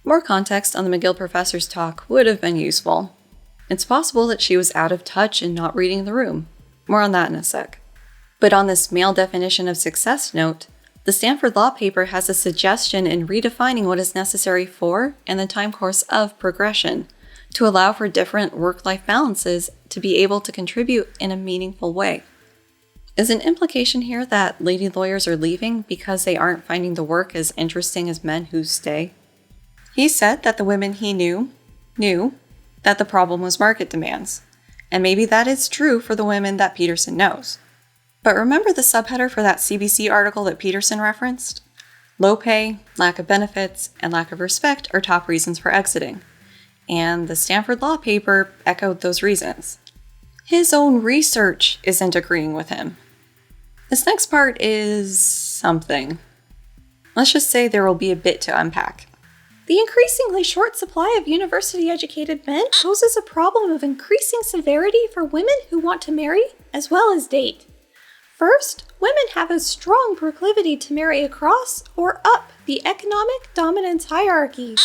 More context on the McGill professor's talk would have been useful. It's possible that she was out of touch and not reading the room. More on that in a sec. But on this male definition of success note, the Stanford Law paper has a suggestion in redefining what is necessary for and the time course of progression to allow for different work-life balances to be able to contribute in a meaningful way. Is an implication here that lady lawyers are leaving because they aren't finding the work as interesting as men who stay? He said that the women he knew that the problem was market demands, and maybe that is true for the women that Peterson knows. But remember the subheader for that CBC article that Peterson referenced? Low pay, lack of benefits, and lack of respect are top reasons for exiting. And the Stanford Law paper echoed those reasons. His own research isn't agreeing with him. This next part is something. Let's just say there will be a bit to unpack. The increasingly short supply of university-educated men poses a problem of increasing severity for women who want to marry as well as date. First, women have a strong proclivity to marry across or up the economic dominance hierarchy.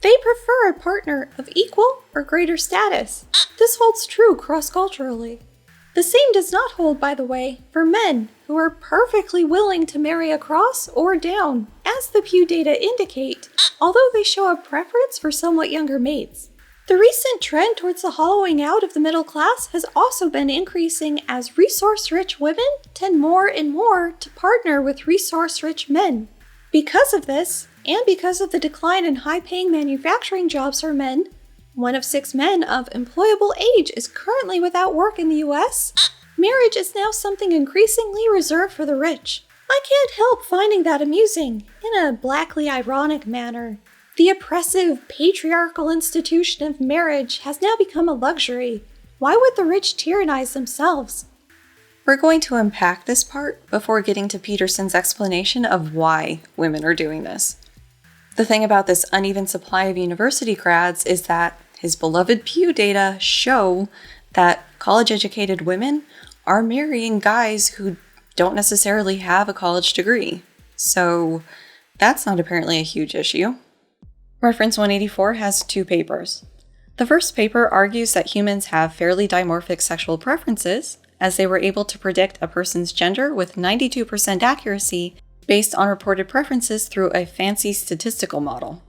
They prefer a partner of equal or greater status. This holds true cross-culturally. The same does not hold, by the way, for men who are perfectly willing to marry across or down, as the Pew data indicate, although they show a preference for somewhat younger mates. The recent trend towards the hollowing out of the middle class has also been increasing as resource-rich women tend more and more to partner with resource-rich men. Because of this, and because of the decline in high-paying manufacturing jobs for men, 1 of 6 men of employable age is currently without work in the US. Marriage is now something increasingly reserved for the rich. I can't help finding that amusing, in a blackly ironic manner. The oppressive, patriarchal institution of marriage has now become a luxury. Why would the rich tyrannize themselves? We're going to unpack this part before getting to Peterson's explanation of why women are doing this. The thing about this uneven supply of university grads is that his beloved Pew data show that college-educated women are marrying guys who don't necessarily have a college degree. So that's not apparently a huge issue. Reference 184 has 2 papers. The first paper argues that humans have fairly dimorphic sexual preferences, as they were able to predict a person's gender with 92% accuracy based on reported preferences through a fancy statistical model.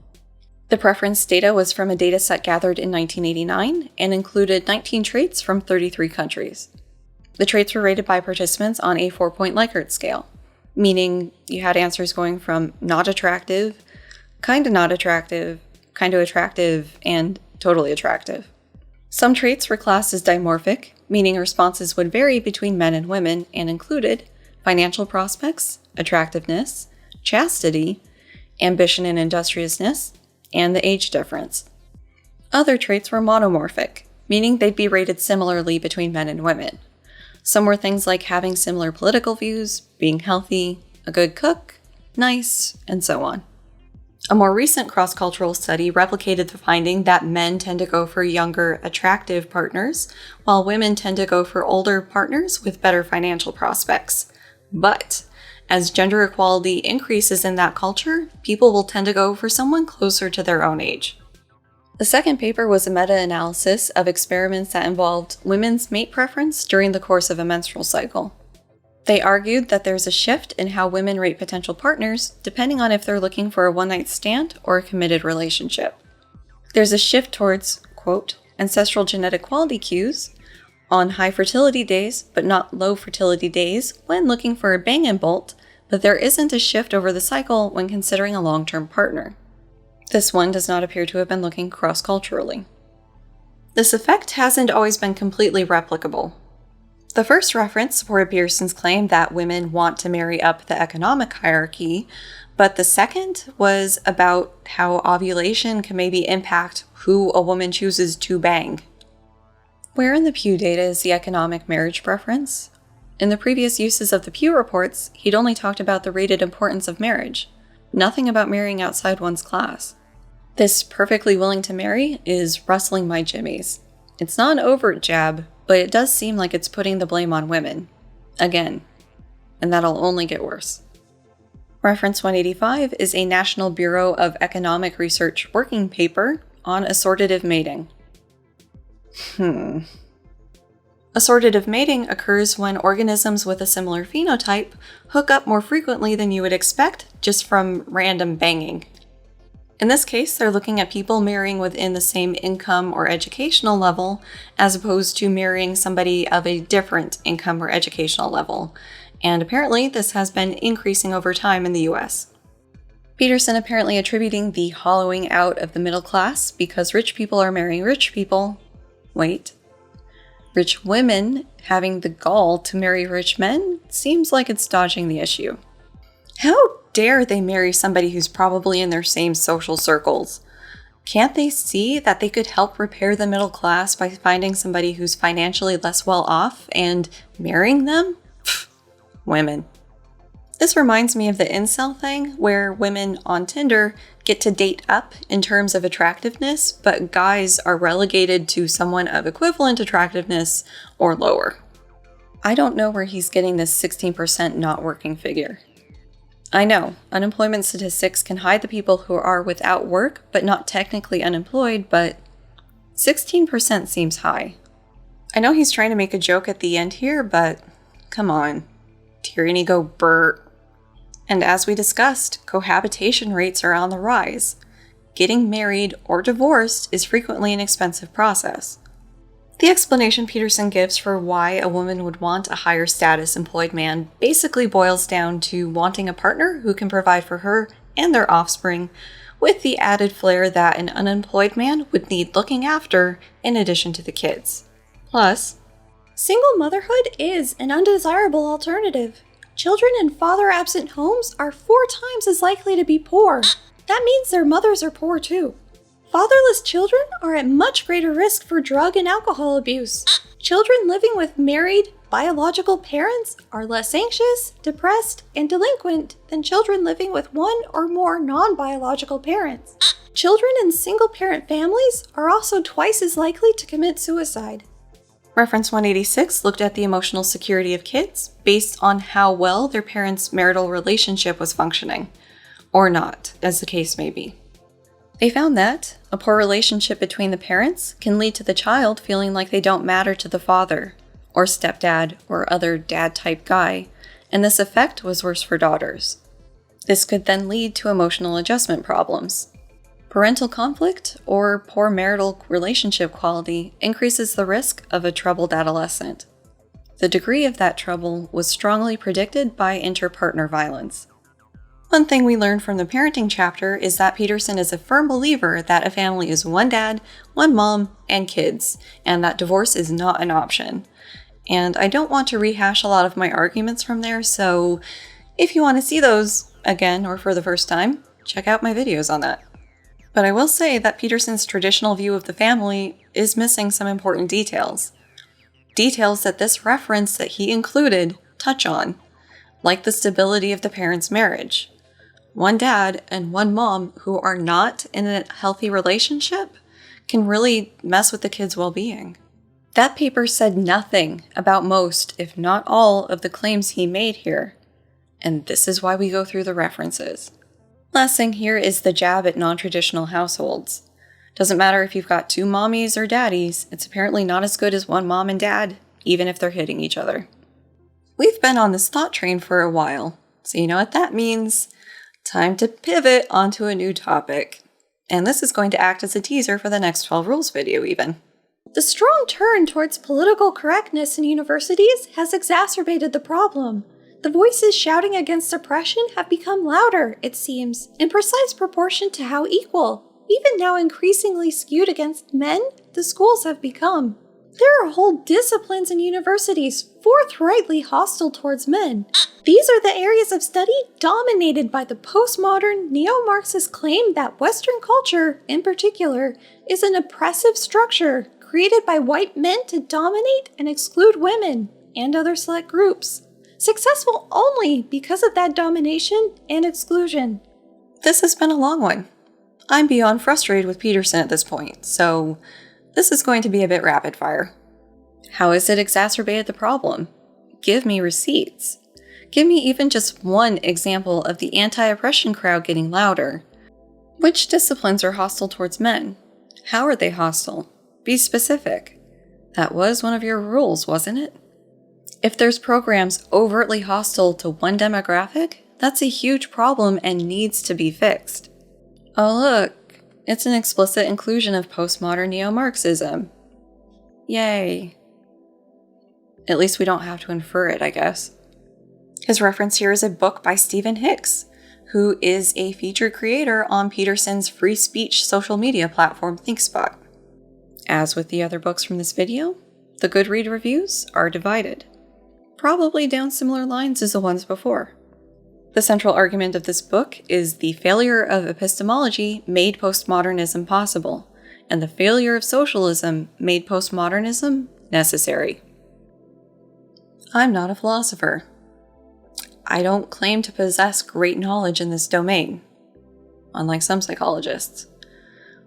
The preference data was from a dataset gathered in 1989 and included 19 traits from 33 countries. The traits were rated by participants on a 4-point Likert scale, meaning you had answers going from not attractive, kinda not attractive, kinda attractive, and totally attractive. Some traits were classed as dimorphic, meaning responses would vary between men and women and included financial prospects, attractiveness, chastity, ambition and industriousness, and the age difference. Other traits were monomorphic, meaning they'd be rated similarly between men and women. Some were things like having similar political views, being healthy, a good cook, nice, and so on. A more recent cross-cultural study replicated the finding that men tend to go for younger, attractive partners, while women tend to go for older partners with better financial prospects. But as gender equality increases in that culture, people will tend to go for someone closer to their own age. The second paper was a meta-analysis of experiments that involved women's mate preference during the course of a menstrual cycle. They argued that there's a shift in how women rate potential partners depending on if they're looking for a one-night stand or a committed relationship. There's a shift towards, quote, ancestral genetic quality cues, on high fertility days, but not low fertility days when looking for a bang and bolt, but there isn't a shift over the cycle when considering a long-term partner. This one does not appear to have been looking cross-culturally. This effect hasn't always been completely replicable. The first reference supported Peterson's claim that women want to marry up the economic hierarchy, but the second was about how ovulation can maybe impact who a woman chooses to bang. Where in the Pew data is the economic marriage preference? In the previous uses of the Pew reports, he'd only talked about the rated importance of marriage, nothing about marrying outside one's class. This perfectly willing to marry is rustling my jimmies. It's not an overt jab, but it does seem like it's putting the blame on women. Again. And that'll only get worse. Reference 185 is a National Bureau of Economic Research working paper on assortative mating. Assortative mating occurs when organisms with a similar phenotype hook up more frequently than you would expect just from random banging. In this case, they're looking at people marrying within the same income or educational level, as opposed to marrying somebody of a different income or educational level. And apparently, this has been increasing over time in the US. Peterson apparently attributing the hollowing out of the middle class because rich people are marrying rich people. Wait. Rich women having the gall to marry rich men seems like it's dodging the issue. How dare they marry somebody who's probably in their same social circles? Can't they see that they could help repair the middle class by finding somebody who's financially less well off and marrying them? Pfft, women. This reminds me of the incel thing, where women on Tinder get to date up in terms of attractiveness, but guys are relegated to someone of equivalent attractiveness or lower. I don't know where he's getting this 16% not working figure. I know, unemployment statistics can hide the people who are without work but not technically unemployed, but 16% seems high. I know he's trying to make a joke at the end here, but come on. Tyranny go brr. And as we discussed, cohabitation rates are on the rise. Getting married or divorced is frequently an expensive process. The explanation Peterson gives for why a woman would want a higher status employed man basically boils down to wanting a partner who can provide for her and their offspring, with the added flair that an unemployed man would need looking after in addition to the kids. Plus, single motherhood is an undesirable alternative. Children in father-absent homes are 4 times as likely to be poor. That means their mothers are poor too. Fatherless children are at much greater risk for drug and alcohol abuse. Children living with married, biological parents are less anxious, depressed, and delinquent than children living with one or more non-biological parents. Children in single-parent families are also twice as likely to commit suicide. Reference 186 looked at the emotional security of kids based on how well their parents' marital relationship was functioning, or not, as the case may be. They found that a poor relationship between the parents can lead to the child feeling like they don't matter to the father, or stepdad, or other dad-type guy, and this effect was worse for daughters. This could then lead to emotional adjustment problems. Parental conflict or poor marital relationship quality increases the risk of a troubled adolescent. The degree of that trouble was strongly predicted by inter-partner violence. One thing we learned from the parenting chapter is that Peterson is a firm believer that a family is one dad, one mom, and kids, and that divorce is not an option. And I don't want to rehash a lot of my arguments from there, so if you want to see those again or for the first time, check out my videos on that. But I will say that Peterson's traditional view of the family is missing some important details. Details that this reference that he included touch on, like the stability of the parents' marriage. One dad and one mom who are not in a healthy relationship can really mess with the kids' well-being. That paper said nothing about most, if not all, of the claims he made here. And this is why we go through the references. Last thing here is the jab at non-traditional households. Doesn't matter if you've got 2 mommies or daddies, it's apparently not as good as one mom and dad, even if they're hitting each other. We've been on this thought train for a while, so you know what that means. Time to pivot onto a new topic. And this is going to act as a teaser for the next 12 rules video even. The strong turn towards political correctness in universities has exacerbated the problem. The voices shouting against oppression have become louder, it seems, in precise proportion to how equal, even now increasingly skewed against men, the schools have become. There are whole disciplines in universities forthrightly hostile towards men. These are the areas of study dominated by the postmodern neo-Marxist claim that Western culture, in particular, is an oppressive structure created by white men to dominate and exclude women and other select groups, successful only because of that domination and exclusion. This has been a long one. I'm beyond frustrated with Peterson at this point, so this is going to be a bit rapid fire. How has it exacerbated the problem? Give me receipts. Give me even just one example of the anti-oppression crowd getting louder. Which disciplines are hostile towards men? How are they hostile? Be specific. That was one of your rules, wasn't it? If there's programs overtly hostile to one demographic, that's a huge problem and needs to be fixed. Oh look, it's an explicit inclusion of postmodern Neo-Marxism. Yay. At least we don't have to infer it, I guess. His reference here is a book by Stephen Hicks, who is a featured creator on Peterson's free speech social media platform ThinkSpot. As with the other books from this video, the Goodread reviews are divided, probably down similar lines as the ones before. The central argument of this book is the failure of epistemology made postmodernism possible, and the failure of socialism made postmodernism necessary. I'm not a philosopher. I don't claim to possess great knowledge in this domain, unlike some psychologists.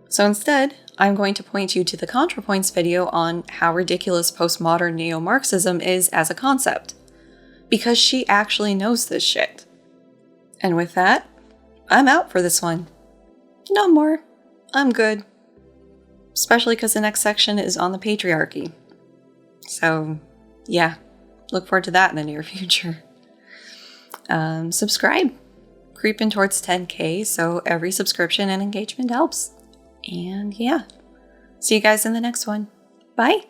So instead, I'm going to point you to the Contrapoints video on how ridiculous postmodern Neo-Marxism is as a concept, because she actually knows this shit. And with that, I'm out for this one. No more. I'm good. Especially because the next section is on the patriarchy. So, yeah, look forward to that in the near future. Subscribe. Creeping towards 10K, so every subscription and engagement helps. And yeah, see you guys in the next one. Bye.